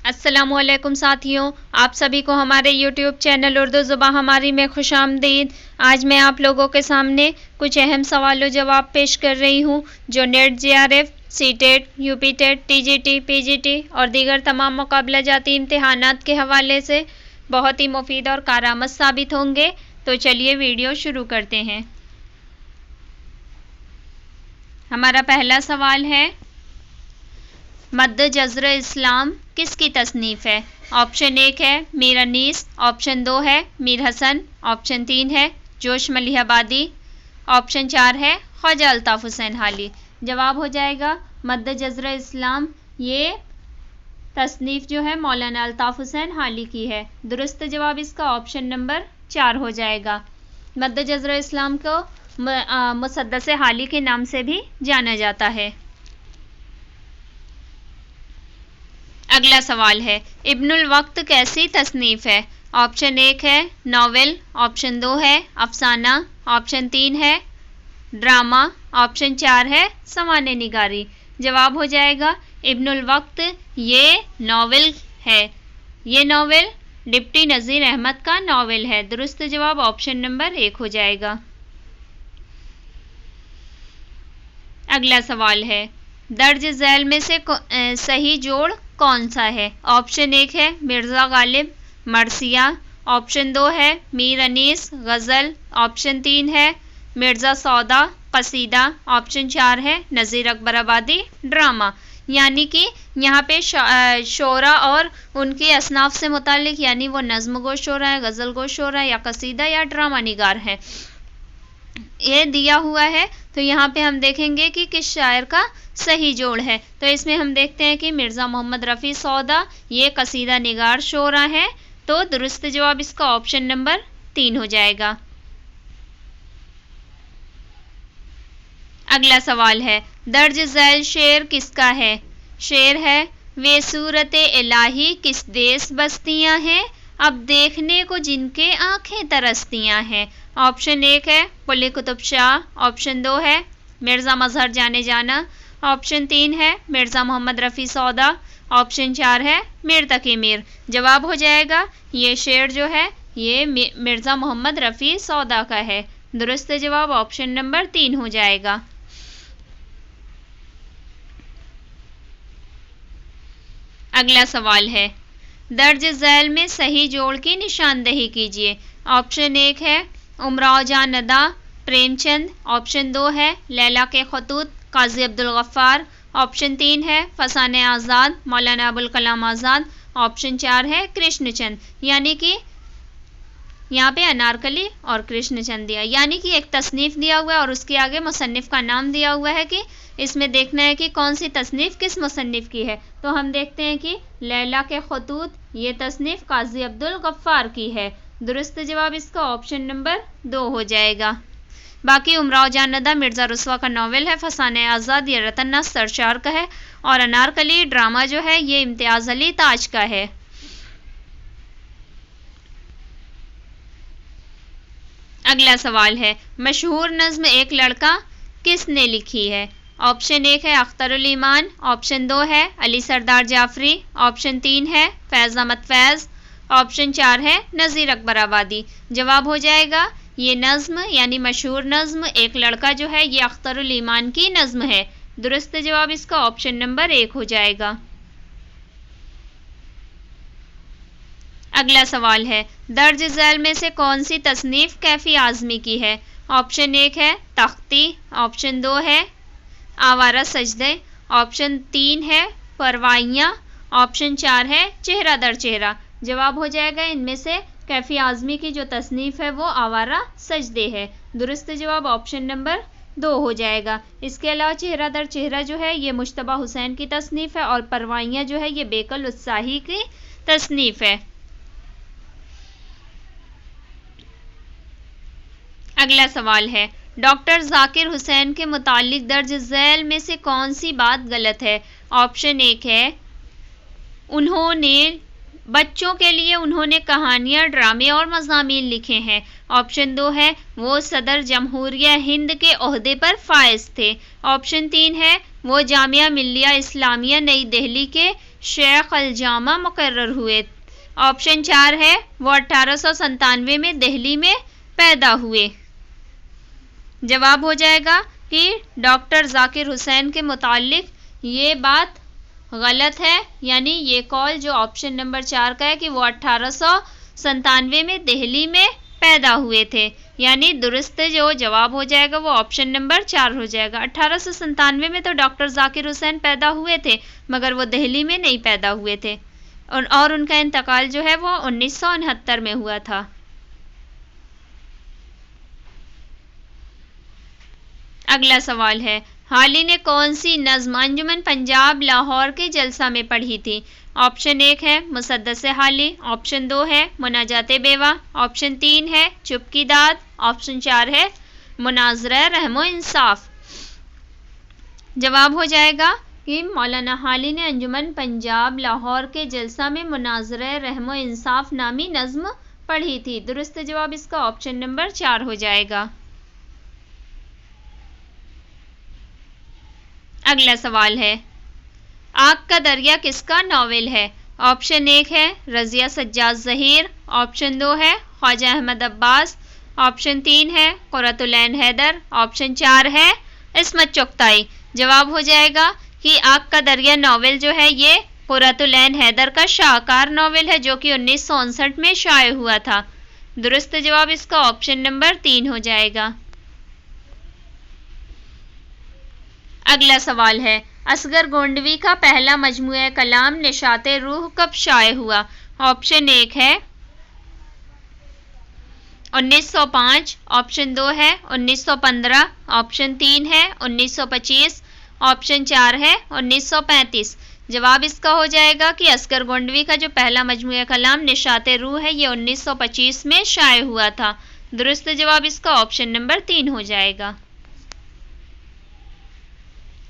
السلام علیکم ساتھیوں، آپ سبھی کو ہمارے یوٹیوب چینل اردو زبان ہماری میں خوش آمدید۔ آج میں آپ لوگوں کے سامنے کچھ اہم سوال و جواب پیش کر رہی ہوں جو NET J R F, C TET, U P TET, T G T, P G T اور دیگر تمام مقابلہ جاتی امتحانات کے حوالے سے بہت ہی مفید اور کارآمد ثابت ہوں گے۔ تو چلیے ویڈیو شروع کرتے ہیں۔ ہمارا پہلا سوال ہے، مد جزر اسلام کس کی تصنیف ہے؟ آپشن 1 ہے میر انیس، آپشن 2 ہے میر حسن، آپشن 3 ہے جوش ملیح آبادی، آپشن 4 ہے خواجہ الطاف حسین حالی۔ جواب ہو جائے گا مد جزر اسلام، یہ تصنیف جو ہے مولانا الطاف حسین حالی کی ہے۔ درست جواب اس کا آپشن نمبر 4 ہو جائے گا۔ مد جزر اسلام کو مسدس حالی کے نام سے بھی جانا جاتا ہے۔ اگلا سوال ہے، ابن الوقت کیسی تصنیف ہے؟ آپشن 1 ہے ناول، آپشن 2 ہے افسانہ، آپشن 3 ہے ڈرامہ، آپشن 4 ہے سوانح نگاری۔ جواب ہو جائے گا ابن الوقت یہ ناول ہے۔ یہ ناول ڈپٹی نذیر احمد کا ناول ہے۔ درست جواب آپشن نمبر 1 ہو جائے گا۔ اگلا سوال ہے، درج ذیل میں سے صحیح جوڑ کون سا ہے؟ آپشن 1 ہے مرزا غالب مرثیہ، آپشن 2 ہے میر انیس غزل، آپشن 3 ہے مرزا سودا قصیدہ، آپشن 4 ہے نذیر اکبر آبادی ڈرامہ۔ یعنی کہ یہاں پہ شعرا اور ان کے اصناف سے متعلق، یعنی وہ نظم گو شعرا ہے، غزل گو شعرا ہے، یا قصیدہ یا ڈرامہ نگار ہے، یہ دیا ہوا ہے۔ تو یہاں پہ ہم دیکھیں گے کہ کس شاعر کا صحیح جوڑ ہے۔ تو اس میں ہم دیکھتے ہیں کہ مرزا محمد رفیع سودا یہ قصیدہ نگار شعرا ہے۔ تو درست جواب اس کا آپشن نمبر 3 ہو جائے گا۔ اگلا سوال ہے، درج ذیل شعر کس کا ہے؟ شعر ہے، وے صورت الہی کس دیس بستیاں ہیں، اب دیکھنے کو جن کے آنکھیں ترستیاں ہیں۔ آپشن 1 ہے قلی قطب شاہ، آپشن 2 ہے مرزا مظہر جانے جانا، آپشن 3 ہے مرزا محمد رفیع سودا، آپشن 4 ہے میر تقی میر۔ جواب ہو جائے گا یہ شعر جو ہے یہ مرزا محمد رفیع سودا کا ہے۔ درست جواب آپشن نمبر 3 ہو جائے گا۔ اگلا سوال ہے، درج ذیل میں صحیح جوڑ کی نشاندہی کیجیے۔ آپشن 1 ہے امراؤ جان ادا پریم چند، آپشن 2 ہے لیلا کے خطوط قاضی عبدالغفار، آپشن 3 ہے فسانہ آزاد مولانا ابوالکلام آزاد، آپشن 4 ہے کرشن چند۔ یعنی کہ یہاں پہ انارکلی اور کرشن چند دیا، یعنی کہ ایک تصنیف دیا ہوا ہے اور اس کے آگے مصنف کا نام دیا ہوا ہے کہ اس میں دیکھنا ہے کہ کون سی تصنیف کس مصنف کی ہے۔ تو ہم دیکھتے ہیں کہ لیلا کے خطوط یہ تصنیف قاضی عبدالغفار کی ہے۔ درست جواب اس کا آپشن نمبر 2 ہو جائے گا۔ باقی امراؤ جان ادا مرزا رسوا کا ناول ہے، فسانہ آزاد یہ رتن ناز سرشار کا ہے، اور انارکلی ڈرامہ جو ہے یہ امتیاز علی تاج کا ہے۔ اگلا سوال ہے، مشہور نظم ایک لڑکا کس نے لکھی ہے؟ آپشن 1 ہے اختر الایمان، آپشن 2 ہے علی سردار جعفری، آپشن 3 ہے فیض احمد فیض، آپشن 4 ہے نذیر اکبر آبادی۔ جواب ہو جائے گا یہ نظم یعنی مشہور نظم ایک لڑکا جو ہے یہ اختر الایمان کی نظم ہے۔ درست جواب اس کا آپشن نمبر 1 ہو جائے گا۔ اگلا سوال ہے، درج ذیل میں سے کون سی تصنیف کیفی اعظمی کی ہے؟ آپشن 1 ہے تختی، آپشن 2 ہے آوارہ سجدے، آپشن 3 ہے پروائیاں، آپشن 4 ہے چہرہ در چہرہ۔ جواب ہو جائے گا ان میں سے کیفی اعظمی کی جو تصنیف ہے وہ آوارہ سجدے ہے۔ درست جواب آپشن نمبر 2 ہو جائے گا۔ اس کے علاوہ چہرہ در چہرہ جو ہے یہ مجتبیٰ حسین کی تصنیف ہے، اور پروائیاں جو ہے یہ بیکل الصاحی کی تصنیف ہے۔ اگلا سوال ہے، ڈاکٹر ذاکر حسین کے متعلق درج ذیل میں سے کون سی بات غلط ہے؟ آپشن 1 ہے بچوں کے لیے انہوں نے کہانیاں، ڈرامے اور مضامین لکھے ہیں، آپشن 2 ہے وہ صدر جمہوریہ ہند کے عہدے پر فائز تھے، آپشن 3 ہے وہ جامعہ ملیہ اسلامیہ نئی دہلی کے شیخ الجامع مقرر ہوئے. آپشن 4 ہے وہ 1897 میں دہلی میں پیدا ہوئے. جواب ہو جائے گا کہ ڈاکٹر ذاکر حسین کے متعلق یہ بات غلط ہے، یعنی یہ قول جو آپشن نمبر 4 کا ہے کہ وہ 1897 میں دہلی میں پیدا ہوئے تھے، یعنی درست جو جواب ہو جائے گا وہ آپشن نمبر 4 ہو جائے گا. 1897 میں تو ڈاکٹر ذاکر حسین پیدا ہوئے تھے مگر وہ دہلی میں نہیں پیدا ہوئے تھے، اور ان کا انتقال جو ہے وہ 1969 میں ہوا تھا. اگلا سوال ہے، حالی نے کون سی نظم انجمن پنجاب لاہور کے جلسہ میں پڑھی تھی؟ آپشن 1 ہے مسدس حالی، آپشن 2 ہے مناجات بیوہ، آپشن 3 ہے چپ کی داد، آپشن 4 ہے مناظرہ رحم و انصاف. جواب ہو جائے گا کہ مولانا حالی نے انجمن پنجاب لاہور کے جلسہ میں مناظرہ رحم و انصاف نامی نظم پڑھی تھی. درست جواب اس کا آپشن نمبر 4 ہو جائے گا. اگلا سوال ہے، آگ کا دریا کس کا ناول ہے؟ آپشن 1 ہے رضیہ سجاد ظہیر، آپشن 2 ہے خواجہ احمد عباس، آپشن 3 ہے قرۃ العین حیدر، آپشن 4 ہے عصمت چغتائی. جواب ہو جائے گا کہ آگ کا دریا ناول جو ہے یہ قرۃ العین حیدر کا شاہکار ناول ہے جو کہ 1959 میں شائع ہوا تھا. درست جواب اس کا آپشن نمبر 3 ہو جائے گا. اگلا سوال ہے، اصغر گونڈوی کا پہلا مجموعہ کلام نشاط روح کب شائع ہوا؟ آپشن 1 ہے 1905، آپشن 2 ہے 1915، آپشن 3 ہے 1925، آپشن 4 ہے 1935. جواب اس کا ہو جائے گا کہ اصغر گونڈوی کا جو پہلا مجموعہ کلام نشاط روح ہے یہ 1925 میں شائع ہوا تھا. درست جواب اس کا آپشن نمبر 3 ہو جائے گا.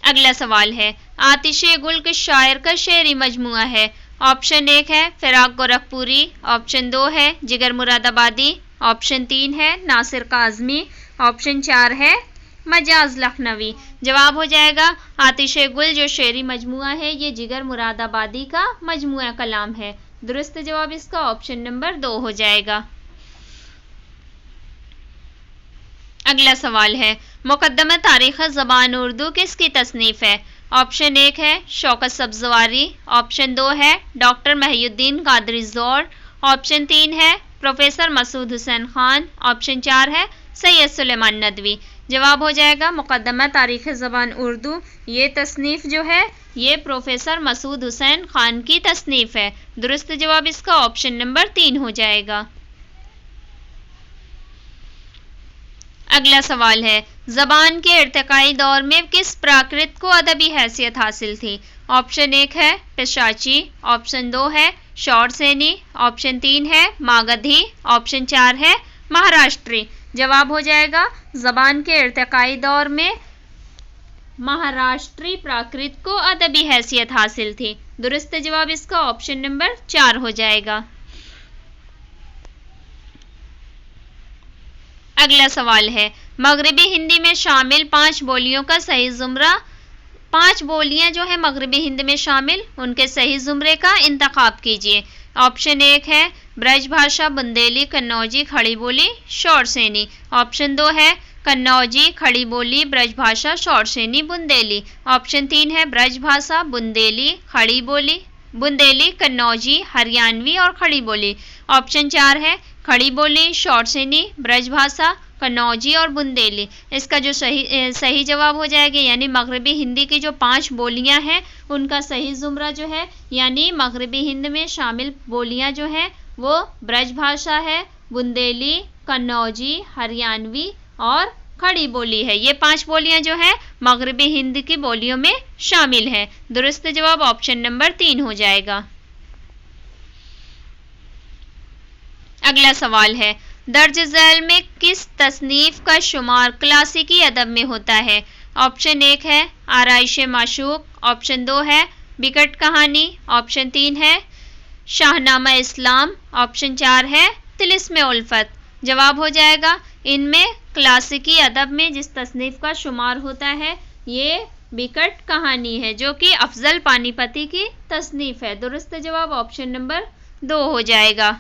اگلا سوال ہے، آتش گل کس شاعر کا شعری مجموعہ ہے؟ آپشن 1 ہے فراق گورکھپوری، آپشن 2 ہے جگر مراد آبادی، آپشن 3 ہے ناصر کاظمی، آپشن 4 ہے مجاز لکھنوی. جواب ہو جائے گا آتش گل جو شعری مجموعہ ہے یہ جگر مراد آبادی کا مجموعہ کلام ہے. درست جواب اس کا آپشن نمبر 2 ہو جائے گا. اگلا سوال ہے، مقدمہ تاریخ زبان اردو کس کی تصنیف ہے؟ آپشن 1 ہے شوکت سبزواری، آپشن 2 ہے ڈاکٹر محی الدین قادری زور، آپشن 3 ہے پروفیسر مسعود حسین خان، آپشن 4 ہے سید سلیمان ندوی. جواب ہو جائے گا مقدمہ تاریخ زبان اردو یہ تصنیف جو ہے یہ پروفیسر مسعود حسین خان کی تصنیف ہے. درست جواب اس کا آپشن نمبر 3 ہو جائے گا. اگلا سوال ہے، زبان کے ارتقائی دور میں کس پراکرت کو ادبی حیثیت حاصل تھی؟ آپشن 1 ہے پشاچی، آپشن 2 ہے شور سینی، آپشن 3 ہے ماگدھی، آپشن 4 ہے مہاراشٹری. جواب ہو جائے گا زبان کے ارتقائی دور میں مہاراشٹری پراکرت کو ادبی حیثیت حاصل تھی. درست جواب اس کا آپشن نمبر 4 ہو جائے گا. اگلا سوال ہے، مغربی ہندی میں شامل 5 بولیوں کا صحیح زمرہ، 5 بولیاں جو ہیں مغربی ہند میں شامل ان کے صحیح زمرے کا انتخاب کیجیے. آپشن 1 ہے برج بھاشا بندیلی کنوجی کھڑی بولی شور سینی، آپشن 2 ہے کنوجی کھڑی بولی برج بھاشا شور سینی بندیلی، آپشن 3 ہے برج بھاشا بندیلی کھڑی بولی بندیلی کنوجی ہریانوی اور کھڑی بولی، آپشن 4 ہے کھڑی بولی شور سینی برج بھاشا کنوجی اور بندیلی. اس کا جو صحیح جواب ہو جائے گا یعنی مغربی ہندی کی جو 5 بولیاں ہیں ان کا صحیح زمرہ جو ہے یعنی مغربی ہند میں شامل بولیاں جو ہیں وہ برج بھاشا ہے، بندیلی، کنوجی، ہریانوی اور کھڑی بولی ہے. یہ 5 بولیاں جو ہیں مغربی ہند کی بولیوں میں شامل ہیں. درست جواب آپشن نمبر 3 ہو جائے گا. اگلا سوال ہے، درج ذیل میں کس تصنیف کا شمار کلاسیکی ادب میں ہوتا ہے؟ آپشن 1 ہے آرائش معشوق، آپشن 2 ہے بکٹ کہانی، آپشن 3 ہے شاہ نامہ اسلام، آپشن 4 ہے طلسم الفت. جواب ہو جائے گا ان میں کلاسیکی ادب میں جس تصنیف کا شمار ہوتا ہے یہ بیکٹ کہانی ہے جو کہ افضل پانی پتی کی تصنیف ہے۔ درست جواب آپشن نمبر 2 ہو جائے گا۔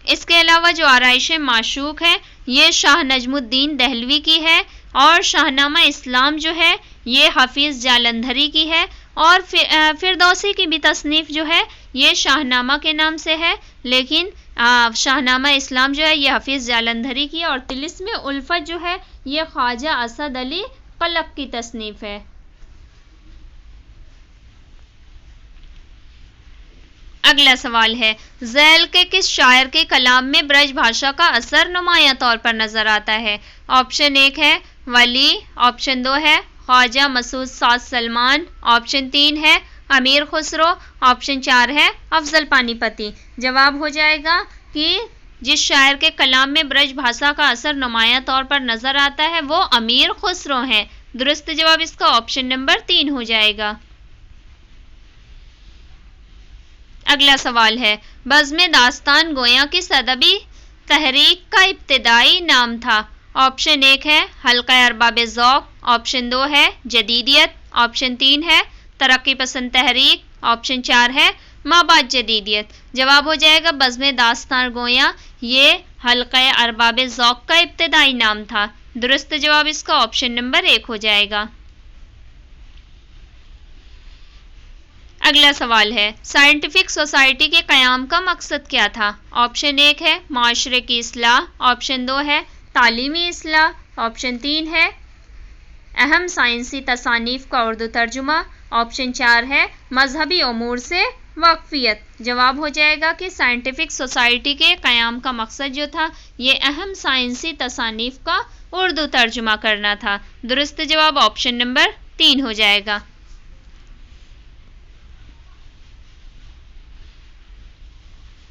اس کے علاوہ جو آرائش معشوق ہے یہ شاہ نجم الدین دہلوی کی ہے، اور شاہنامہ اسلام جو ہے یہ حفیظ جالندھری کی ہے، اور فردوسی کی بھی تصنیف جو ہے یہ شاہنامہ کے نام سے ہے، لیکن شاہنامہ اسلام جو ہے یہ حفیظ جالندھری کی ہے، اور طلسم الفت جو ہے یہ خواجہ اسد علی قلق کی تصنیف ہے۔ اگلا سوال ہے، ذیل کے کس شاعر کے کلام میں برج بھاشا کا اثر نمایاں طور پر نظر آتا ہے؟ آپشن 1 ہے ولی، آپشن 2 ہے خواجہ مسعود سعد سلمان، آپشن 3 ہے امیر خسرو، آپشن 4 ہے افضل پانی پتی۔ جواب ہو جائے گا کہ جس شاعر کے کلام میں برج بھاشا کا اثر نمایاں طور پر نظر آتا ہے وہ امیر خسرو ہیں۔ درست جواب اس کا آپشن نمبر 3 ہو جائے گا۔ اگلا سوال ہے، بزم داستان گویاں کس ادبی تحریک کا ابتدائی نام تھا؟ آپشن 1 ہے حلقہ ارباب ذوق، آپشن 2 ہے جدیدیت، آپشن 3 ہے ترقی پسند تحریک، آپشن 4 ہے مابعد جدیدیت۔ جواب ہو جائے گا بزم داستان گویاں یہ حلقہ ارباب ذوق کا ابتدائی نام تھا۔ درست جواب اس کا آپشن نمبر 1 ہو جائے گا۔ اگلا سوال ہے، سائنٹیفک سوسائٹی کے قیام کا مقصد کیا تھا؟ آپشن 1 ہے معاشرے کی اصلاح، آپشن 2 ہے تعلیمی اصلاح، آپشن 3 ہے اہم سائنسی تصانیف کا اردو ترجمہ، آپشن 4 ہے مذہبی امور سے واقفیت۔ جواب ہو جائے گا کہ سائنٹیفک سوسائٹی کے قیام کا مقصد جو تھا یہ اہم سائنسی تصانیف کا اردو ترجمہ کرنا تھا۔ درست جواب آپشن نمبر 3 ہو جائے گا۔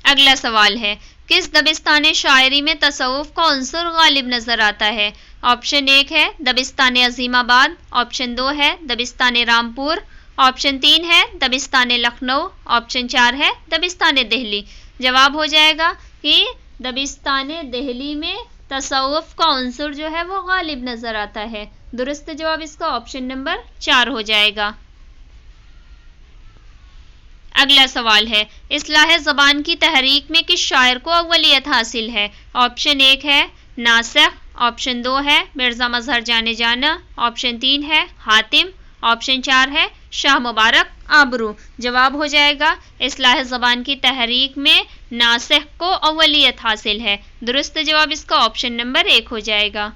اگلا سوال ہے، کس دبستان شاعری میں تصوف کا عنصر غالب نظر آتا ہے؟ آپشن 1 ہے دبستان عظیم آباد، آپشن 2 ہے دبستان رامپور، آپشن 3 ہے دبستان لکھنؤ، آپشن 4 ہے دبستان دہلی۔ جواب ہو جائے گا کہ دبستان دہلی میں تصوف کا عنصر جو ہے وہ غالب نظر آتا ہے۔ درست جواب اس کا آپشن نمبر 4 ہو جائے گا۔ اگلا سوال ہے، اصلاح زبان کی تحریک میں کس شاعر کو اولیت حاصل ہے؟ آپشن 1 ہے ناسخ، آپشن 2 ہے مرزا مظہر جانے جانا، آپشن 3 ہے حاتم، آپشن 4 ہے شاہ مبارک آبرو۔ جواب ہو جائے گا اصلاح زبان کی تحریک میں ناسخ کو اولیت حاصل ہے۔ درست جواب اس کا آپشن نمبر 1 ہو جائے گا۔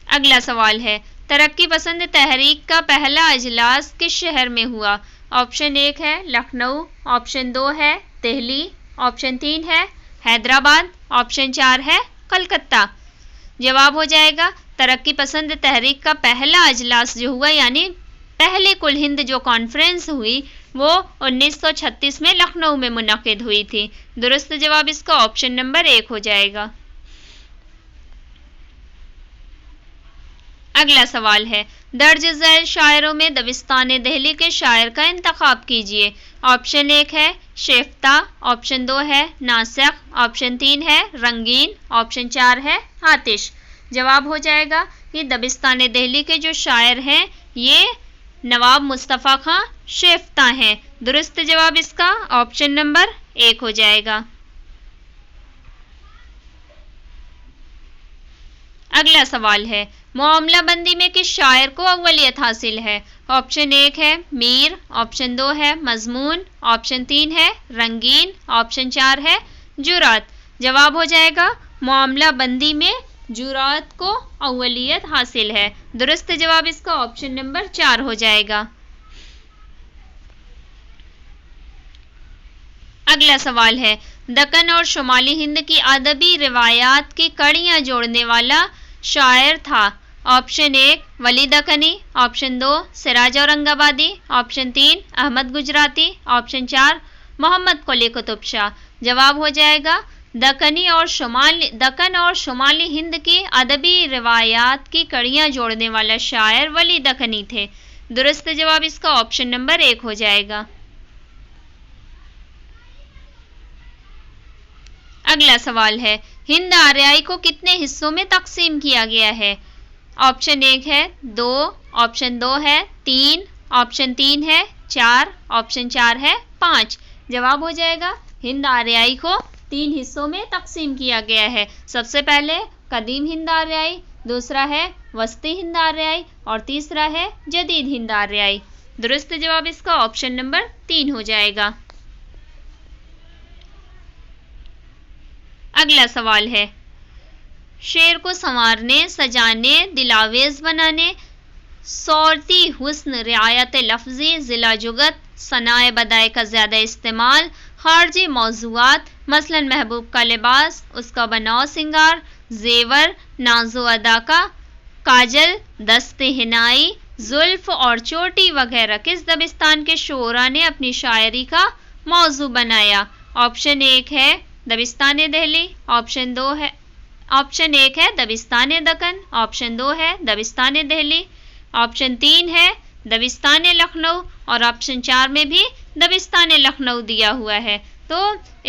اگلا سوال ہے، ترقی پسند تحریک کا پہلا اجلاس کس شہر میں ہوا؟ آپشن 1 ہے لکھنؤ، آپشن 2 ہے دہلی، آپشن 3 ہے حیدرآباد، آپشن 4 ہے کلکتہ۔ جواب ہو جائے گا ترقی پسند تحریک کا پہلا اجلاس جو ہوا یعنی پہلے کل ہند جو کانفرنس ہوئی وہ 1936 میں لکھنؤ میں منعقد ہوئی تھی۔ درست جواب اس کا آپشن نمبر 1 ہو جائے گا۔ اگلا سوال ہے، درج ذیل شاعروں میں دبستان دہلی کے شاعر کا انتخاب کیجیے۔ آپشن 1 ہے شیفتہ، آپشن 2 ہے ناسخ، آپشن 3 ہے رنگین، آپشن 4 ہے آتش۔ جواب ہو جائے گا کہ دبستان دہلی کے جو شاعر ہیں یہ نواب مصطفیٰ خان شیفتہ ہیں۔ درست جواب اس کا آپشن نمبر 1 ہو جائے گا۔ اگلا سوال ہے، معاملہ بندی میں کس شاعر کو اولیت حاصل ہے؟ آپشن 1 ہے میر، آپشن 2 ہے مضمون، آپشن 3 ہے رنگین، آپشن 4 ہے جرات۔ جواب ہو جائے گا معاملہ بندی میں جرات کو اولیت حاصل ہے۔ درست جواب اس کا آپشن نمبر 4 ہو جائے گا۔ اگلا سوال ہے، دکن اور شمالی ہند کی ادبی روایات کی کڑیاں جوڑنے والا شاعر تھا؟ آپشن 1 ولی دکنی، آپشن 2 سراج اورنگ آبادی، آپشن 3 احمد گجراتی، آپشن 4 محمد قلی قطب شاہ۔ جواب ہو جائے گا دکن اور شمالی ہند کی ادبی روایات کی کڑیاں جوڑنے والا شاعر ولی دکنی تھے۔ درست جواب اس کا آپشن نمبر 1 ہو جائے گا۔ اگلا سوال ہے ہند آریائی کو کتنے حصوں میں تقسیم کیا گیا ہے؟ آپشن 1 ہے 2، آپشن 2 ہے 3، آپشن 3 ہے 4، آپشن 4 ہے 5۔ جواب ہو جائے گا ہند آریائی کو 3 حصوں میں تقسیم کیا گیا ہے۔ سب سے پہلے قدیم ہند آریائی، دوسرا ہے وسطی ہند آریائی اور تیسرا ہے جدید ہند آریائی۔ درست جواب اس کا آپشن نمبر 3 ہو جائے گا۔ اگلا سوال ہے شعر کو سنوارنے، سجانے، دلاویز بنانے، صورتی حسن، رعایت لفظی، ضلع جگت، ثنائے بدائع کا زیادہ استعمال، خارجی موضوعات مثلا محبوب کا لباس، اس کا بناؤ سنگار، زیور، ناز و ادا کا، کاجل، دست حنائی، زلف اور چوٹی وغیرہ کس دبستان کے شعراء نے اپنی شاعری کا موضوع بنایا؟ آپشن 1 ہے دبستان دہلی، آپشن 1 ہے دبستان دکن، آپشن 2 ہے دبستان دہلی، آپشن 3 ہے دبستان لکھنؤ اور آپشن 4 میں بھی دبستان لکھنؤ دیا ہوا ہے۔ تو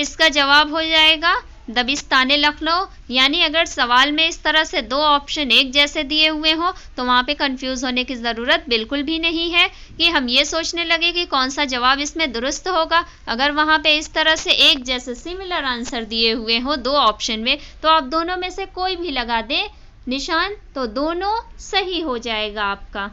اس کا جواب ہو جائے گا دبستان لکھنؤ۔ یعنی اگر سوال میں اس طرح سے 2 آپشن ایک جیسے دیے ہوئے ہوں تو وہاں پہ کنفیوز ہونے کی ضرورت بالکل بھی نہیں ہے کہ ہم یہ سوچنے لگے کہ کون سا جواب اس میں درست ہوگا۔ اگر وہاں پہ اس طرح سے ایک جیسے سملر آنسر دیے ہوئے ہوں 2 آپشن میں تو آپ دونوں میں سے کوئی بھی لگا دیں نشان تو دونوں صحیح ہو جائے گا آپ کا۔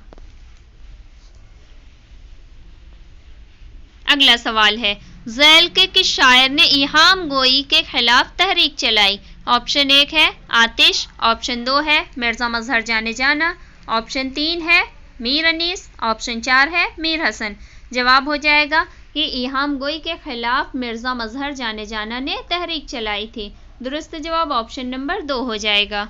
اگلا سوال ہے ذیل کے کس شاعر نے ایہام گوئی کے خلاف تحریک چلائی؟ آپشن 1 ہے آتش، آپشن 2 ہے مرزا مظہر جانے جانا، آپشن 3 ہے میر انیس، آپشن 4 ہے میر حسن۔ جواب ہو جائے گا کہ ایہام گوئی کے خلاف مرزا مظہر جانے جانا نے تحریک چلائی تھی۔ درست جواب آپشن نمبر 2 ہو جائے گا۔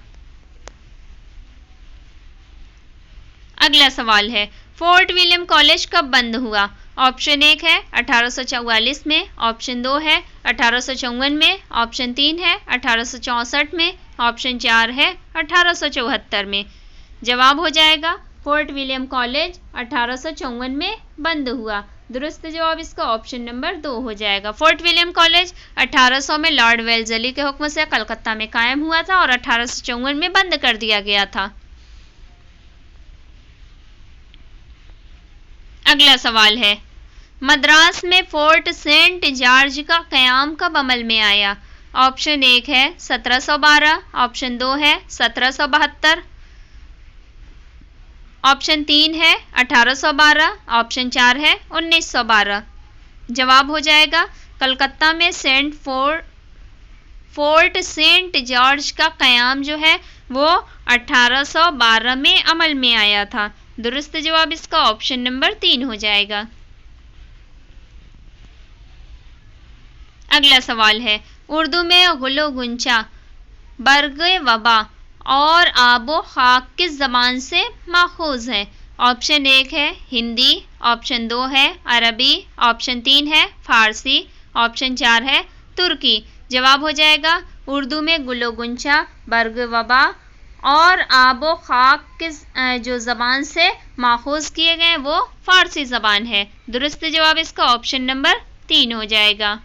اگلا سوال ہے فورٹ ولیم کالج کب بند ہوا؟ آپشن 1 ہے 1844 میں، آپشن 2 ہے 1854 میں، آپشن 3 ہے 1864 میں، آپشن 4 ہے 1874 میں۔ جواب ہو جائے گا فورٹ ولیم کالج 1854 میں بند ہوا۔ درست جواب اس کا آپشن نمبر 2 ہو جائے گا۔ فورٹ ولیم کالج 1800 میں لارڈ ویلزلی کے حکم سے کلکتہ میں قائم ہوا تھا اور 1854 میں بند کر دیا گیا تھا۔ اگلا سوال ہے مدراس میں فورٹ سینٹ جارج کا قیام کب عمل میں آیا؟ آپشن 1 ہے 1712، آپشن 2 ہے 1772، آپشن 3 ہے 1812، آپشن 4 ہے 1912۔ جواب ہو جائے گا کلکتہ میں فورٹ سینٹ جارج کا قیام جو ہے وہ 1812 میں عمل میں آیا تھا۔ درست جواب اس کا آپشن نمبر 3 ہو جائے گا۔ اگلا سوال ہے اردو میں غل و گنچا، برگ وبا اور آب و خاک کس زبان سے ماخوذ ہے؟ آپشن 1 ہے ہندی، آپشن 2 ہے عربی، آپشن 3 ہے فارسی، آپشن 4 ہے ترکی۔ جواب ہو جائے گا اردو میں گل و گنچا، برگ وبا اور آب و خاک کس جو زبان سے ماخوذ کیے گئے وہ فارسی زبان ہے۔ درست جواب اس کا آپشن نمبر 3 ہو جائے گا۔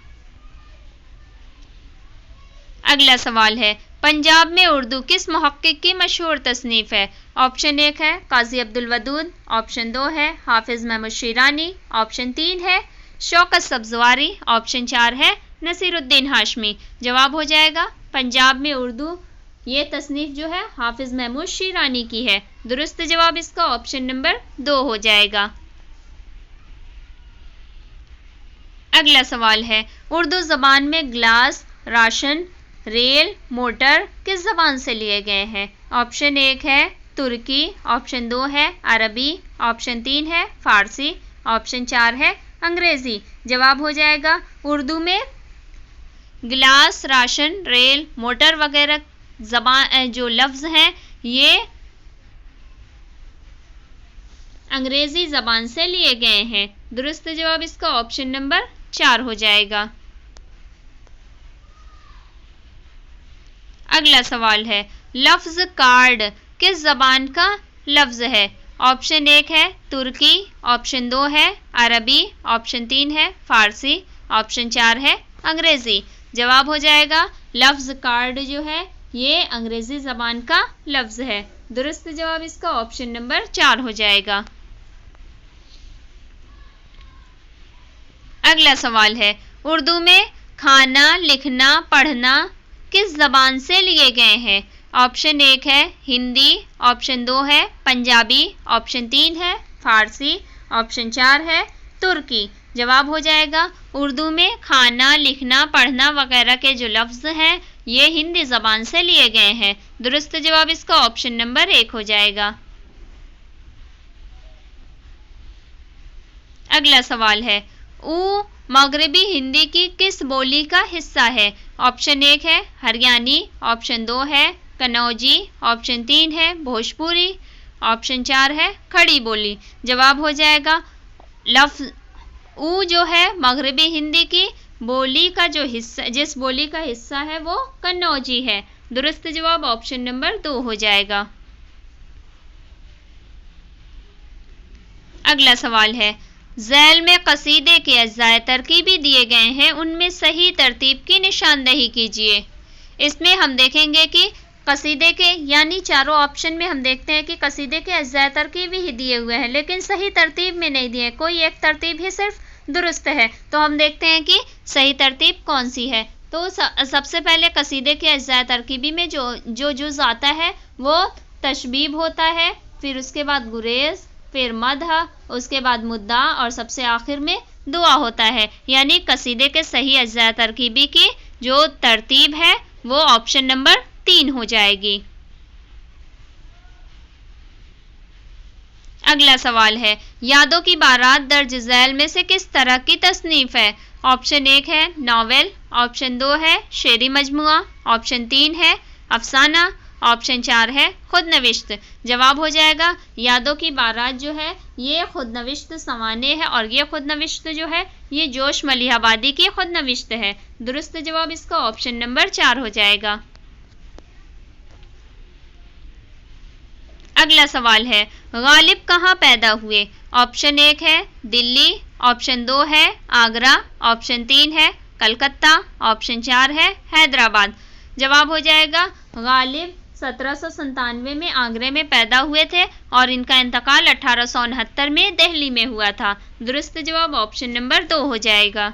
اگلا سوال ہے پنجاب میں اردو کس محقق کی مشہور تصنیف ہے؟ آپشن 1 ہے قاضی عبدالودود، آپشن 2 ہے حافظ محمود شیرانی، آپشن 3 ہے شوکت سبزواری، آپشن 4 ہے نصیر الدین ہاشمی۔ جواب ہو جائے گا پنجاب میں اردو یہ تصنیف جو ہے حافظ محمود شیرانی کی ہے۔ درست جواب اس کا آپشن نمبر 2 ہو جائے گا۔ اگلا سوال ہے اردو زبان میں گلاس، راشن، ریل، موٹر کس زبان سے لیے گئے ہیں؟ آپشن 1 ہے ترکی، آپشن 2 ہے عربی، آپشن 3 ہے فارسی، آپشن 4 ہے انگریزی۔ جواب ہو جائے گا اردو میں گلاس، راشن، ریل، موٹر وغیرہ زبان جو لفظ ہیں یہ انگریزی زبان سے لیے گئے ہیں۔ درست جواب اس کا آپشن نمبر 4 ہو جائے گا۔ اگلا سوال ہے لفظ کارڈ کس زبان کا لفظ ہے؟ آپشن 1 ہے ترکی، آپشن 2 ہے عربی، آپشن 3 ہے فارسی، آپشن 4 ہے انگریزی۔ جواب ہو جائے گا لفظ کارڈ جو ہے یہ انگریزی زبان کا لفظ ہے. درست جواب اس کا آپشن نمبر 4 ہو جائے گا. اگلا سوال ہے اردو میں کھانا، لکھنا، پڑھنا کس زبان سے لیے گئے ہیں؟ آپشن 1 ہے ہندی، آپشن 2 ہے پنجابی، آپشن 3 ہے فارسی، آپشن 4 ہے ترکی. جواب ہو جائے گا اردو میں کھانا، لکھنا، پڑھنا وغیرہ کے جو لفظ ہیں یہ ہندی زبان سے لیے گئے ہیں. درست جواب اس کا آپشن نمبر 1 ہو جائے گا. اگلا سوال ہے او مغربی ہندی کی کس بولی کا حصہ ہے؟ آپشن 1 ہے ہریانی، آپشن 2 ہے کنوجی، آپشن 3 ہے بھوجپوری، آپشن 4 ہے کھڑی بولی. جواب ہو جائے گا لفظ او جو ہے مغربی ہندی کی بولی کا جو حصہ، جس بولی کا حصہ ہے وہ کنوجی ہے. درست جواب آپشن نمبر 2 ہو جائے گا. اگلا سوال ہے ذیل میں قصیدے کے اجزائے ترکیبی دیے گئے ہیں، ان میں صحیح ترتیب کی نشاندہی کیجیے. اس میں ہم دیکھیں گے کہ قصیدے کے یعنی چاروں آپشن میں ہم دیکھتے ہیں کہ قصیدے کے اجزائے ترکیبی ہی دیے ہوئے ہیں لیکن صحیح ترتیب میں نہیں دیے، کوئی ایک ترتیب ہی صرف درست ہے. تو ہم دیکھتے ہیں کہ صحیح ترتیب کون سی ہے. تو سب سے پہلے قصیدے کے اجزائے ترکیبی میں جو جز آتا ہے وہ تشبیب ہوتا ہے، پھر اس کے بعد گریز، پھر مدح، اس کے بعد مدعا اور سب سے آخر میں دعا ہوتا ہے. یعنی قصیدے کے صحیح اجزائے ترکیبی کی جو ترتیب ہے وہ آپشن نمبر 3 ہو جائے گی. اگلا سوال ہے یادوں کی بارات درج ذیل میں سے کس طرح کی تصنیف ہے؟ آپشن 1 ہے ناول، آپشن 2 ہے شعری مجموعہ، آپشن 3 ہے افسانہ، آپشن 4 ہے خود نوشت. جواب ہو جائے گا یادوں کی بارات جو ہے یہ خود نوشت سوانح ہے اور یہ خود نوشت جو ہے یہ جوش ملیح آبادی کی خود نوشت ہے. درست جواب اس کا آپشن نمبر 4 ہو جائے گا. اگلا سوال ہے غالب کہاں پیدا ہوئے؟ آپشن 1 ہے دلی، آپشن 2 ہے آگرہ، آپشن 3 ہے کلکتہ، آپشن 4 ہے حیدرآباد. جواب ہو جائے گا غالب 1797 میں آگرے میں پیدا ہوئے تھے اور ان کا انتقال 1869 میں دہلی میں ہوا تھا. درست جواب آپشن نمبر 2 ہو جائے گا.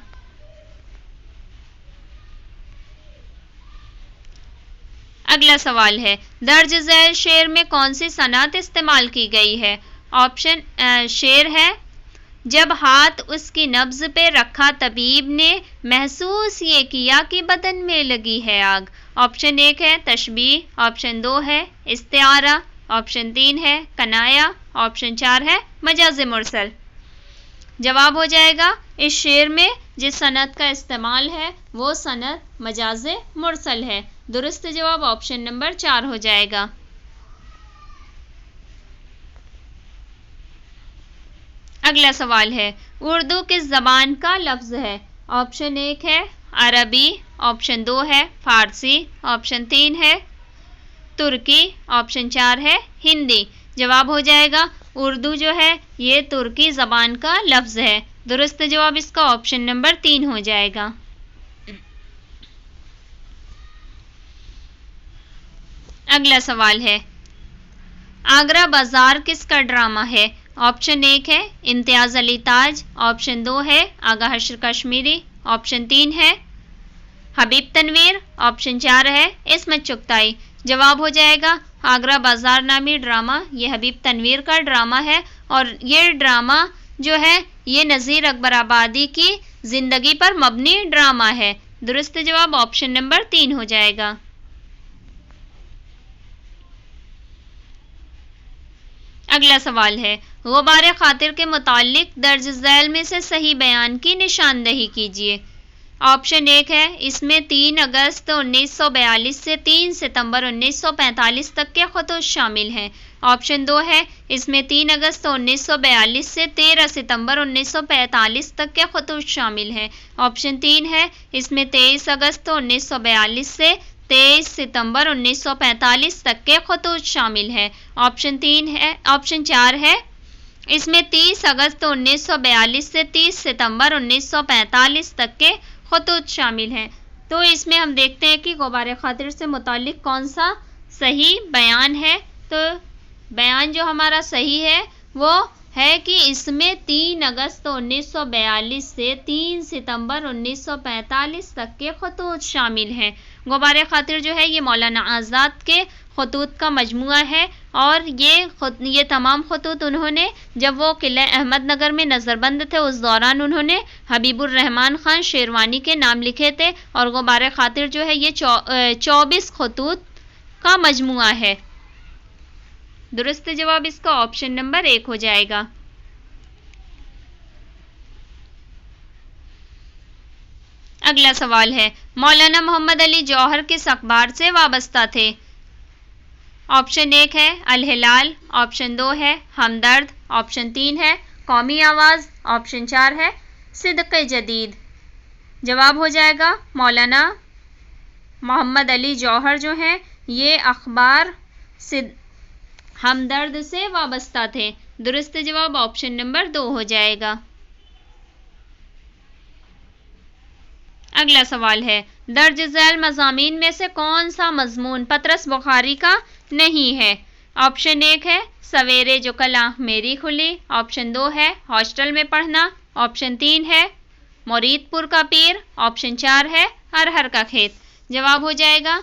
اگلا سوال ہے درج ذیل شعر میں کون سی صنعت استعمال کی گئی ہے؟ آپشن شعر ہے جب ہاتھ اس کی نبض پہ رکھا طبیب نے محسوس یہ کیا کہ بدن میں لگی ہے آگ. آپشن 1 ہے تشبیہ، آپشن 2 ہے استعارہ، آپشن 3 ہے کنایا، آپشن 4 ہے مجاز مرسل. جواب ہو جائے گا اس شعر میں جس صنعت کا استعمال ہے وہ صنعت مجاز مرسل ہے. درست جواب آپشن نمبر 4 ہو جائے گا. اگلا سوال ہے اردو کس زبان کا لفظ ہے؟ آپشن 1 ہے عربی، آپشن 2 ہے فارسی، آپشن 3 ہے ترکی، آپشن 4 ہے ہندی. جواب ہو جائے گا اردو جو ہے یہ ترکی زبان کا لفظ ہے. درست جواب اس کا آپشن نمبر 3 ہو جائے گا. اگلا سوال ہے آگرہ بازار کس کا ڈرامہ ہے؟ آپشن 1 ہے امتیاز علی تاج، آپشن 2 ہے آغا حشر کشمیری، آپشن 3 ہے حبیب تنویر، آپشن 4 ہے عصمت چغتائی. جواب ہو جائے گا آگرہ بازار نامی ڈرامہ یہ حبیب تنویر کا ڈرامہ ہے اور یہ ڈرامہ جو ہے یہ نذیر اکبر آبادی کی زندگی پر مبنی ڈرامہ ہے. درست جواب آپشن نمبر 3 ہو جائے گا. اگلا سوال ہے غبار خاطر کے متعلق درج ذیل میں سے صحیح بیان کی نشاندہی کیجیے. آپشن 1 ہے اس میں 3 اگست 1942 سے 3 ستمبر 1945 تک کے خطوط شامل ہیں. آپشن 2 ہے اس میں 3 اگست 1942 سے 13 ستمبر 1945 تک کے خطوط شامل ہیں. آپشن 3 ہے اس میں 23 اگست 1942 سے 23 ستمبر 1945 تک کے خطوط شامل ہیں. آپشن 4 ہے اس میں 30 اگست 1942 سے 30 ستمبر 1945 تک کے خطوط شامل ہیں. تو اس میں ہم دیکھتے ہیں کہ غبار خاطر سے متعلق کون سا صحیح بیان ہے. تو بیان جو ہمارا صحیح ہے وہ ہے کہ اس میں 3 اگست 1942 سے 3 ستمبر 1945 تک کے خطوط شامل ہیں. غبار خاطر جو ہے یہ مولانا آزاد کے خطوط کا مجموعہ ہے اور یہ تمام خطوط انہوں نے جب وہ قلعہ احمد نگر میں نظر بند تھے اس دوران انہوں نے حبیب الرحمن خان شیروانی کے نام لکھے تھے. اور غبار خاطر جو ہے یہ 24 خطوط کا مجموعہ ہے. درست جواب اس کا آپشن نمبر 1 ہو جائے گا. اگلا سوال ہے مولانا محمد علی جوہر کس اخبار سے وابستہ تھے؟ آپشن 1 ہے الہلال، آپشن 2 ہے ہمدرد، آپشن 3 ہے قومی آواز، آپشن 4 ہے صدق جدید. جواب ہو جائے گا مولانا محمد علی جوہر جو ہیں یہ اخبار ہمدرد سے وابستہ تھے. درست جواب آپشن نمبر 2 ہو جائے گا. اگلا سوال ہے درج ذیل مضامین میں سے کون سا مضمون پطرس بخاری کا نہیں ہے؟ آپشن 1 ہے سویرے جو کل آنکھ میری کھلی، آپشن 2 ہے ہاسٹل میں پڑھنا، آپشن 3 ہے مرید پور کا پیر، آپشن 4 ہے ارہر کا کھیت. جواب ہو جائے گا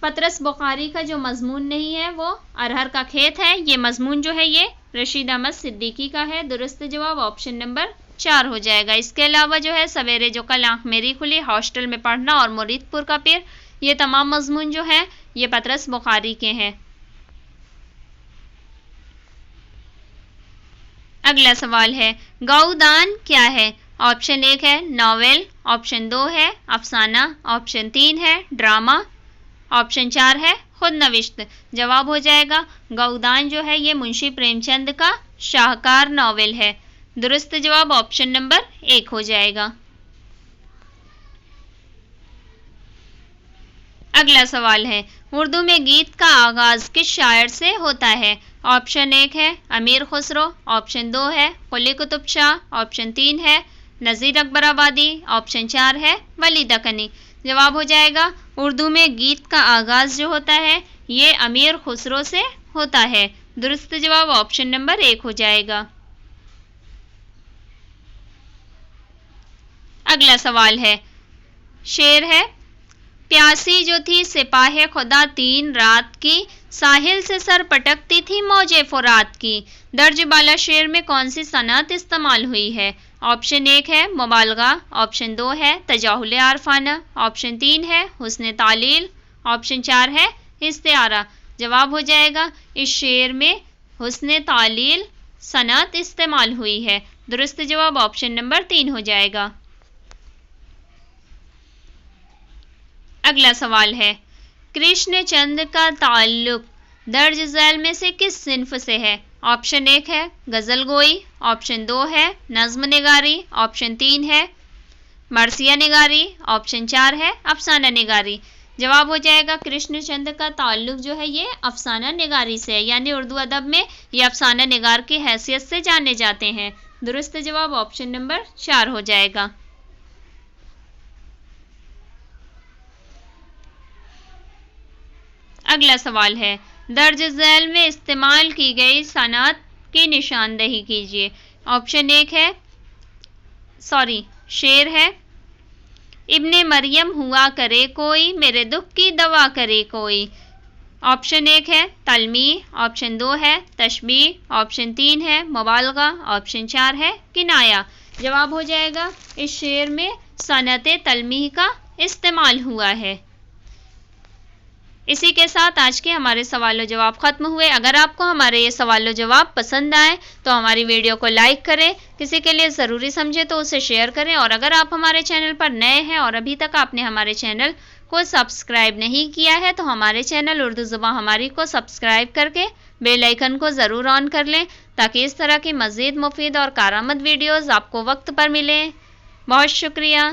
پطرس بخاری کا جو مضمون نہیں ہے وہ ارہر کا کھیت ہے. یہ مضمون جو ہے یہ رشید احمد صدیقی کا ہے. درست جواب آپشن نمبر 4 ہو جائے گا. اس کے علاوہ جو ہے سویرے جو کل آنکھ میری کھلی، ہاسٹل میں پڑھنا اور مرید پور کا پیر یہ تمام مضمون جو ہیں یہ پطرس بخاری کے ہیں. اگلا سوال ہے گؤدان کیا ہے؟ آپشن 1 ہے ناول، آپشن 2 ہے افسانہ، آپشن 3 ہے ڈرامہ، آپشن 4 ہے خود نوشت. جواب ہو جائے گا گؤدان جو ہے یہ منشی پریم چند کا شاہکار ناول ہے. درست جواب آپشن نمبر 1 ہو جائے گا. اگلا سوال ہے اردو میں گیت کا آغاز کس شاعر سے ہوتا ہے؟ آپشن 1 ہے امیر خسرو، آپشن 2 ہے قلی قطب شاہ، آپشن 3 ہے نذیر اکبر آبادی، آپشن 4 ہے ولی دکنی. جواب ہو جائے گا اردو میں گیت کا آغاز جو ہوتا ہے یہ امیر خسرو سے ہوتا ہے. درست جواب آپشن نمبر 1 ہو جائے گا. اگلا سوال ہے شعر ہے پیاسی جو تھی سپاہ خدا 3 رات کی، ساحل سے سر پٹکتی تھی موج فرات کی. درج بالا شعر میں کون سی صنعت استعمال ہوئی ہے؟ آپشن 1 ہے مبالغہ، آپشن 2 ہے تجاہل عارفانہ، آپشن 3 ہے حسن تعلیل، آپشن 4 ہے استعارہ. جواب ہو جائے گا اس شعر میں حسن تعلیل صنعت استعمال ہوئی ہے. درست جواب آپشن نمبر 3 ہو جائے گا. اگلا سوال ہے کرشن چند کا تعلق درج ذیل میں سے کس صنف سے ہے؟ آپشن 1 ہے غزل گوئی، آپشن 2 ہے نظم نگاری، آپشن 3 ہے مرثیہ نگاری، آپشن 4 ہے افسانہ نگاری. جواب ہو جائے گا کرشن چند کا تعلق جو ہے یہ افسانہ نگاری سے ہے، یعنی اردو ادب میں یہ افسانہ نگار کی حیثیت سے جانے جاتے ہیں. درست جواب آپشن نمبر 4 ہو جائے گا. اگلا سوال ہے درج ذیل میں استعمال کی گئی صنعت کی نشاندہی کیجیے. آپشن 1 ہے شعر ہے ابن مریم ہوا کرے کوئی میرے دکھ کی دوا کرے کوئی، آپشن 1 ہے تلمیح، آپشن 2 ہے تشبیہ، آپشن 3 ہے مبالغہ، آپشن 4 ہے کنایہ. جواب ہو جائے گا اس شعر میں صنعت تلمیح کا استعمال ہوا ہے. اسی کے ساتھ آج کے ہمارے سوال و جواب ختم ہوئے. اگر آپ کو ہمارے یہ سوال و جواب پسند آئے تو ہماری ویڈیو کو لائک کریں، کسی کے لیے ضروری سمجھے تو اسے شیئر کریں، اور اگر آپ ہمارے چینل پر نئے ہیں اور ابھی تک آپ نے ہمارے چینل کو سبسکرائب نہیں کیا ہے تو ہمارے چینل اردو زبان ہماری کو سبسکرائب کر کے بیل آئیکن کو ضرور آن کر لیں تاکہ اس طرح کی مزید مفید اور کارآمد ویڈیوز آپ کو وقت پر ملیں. بہت شکریہ.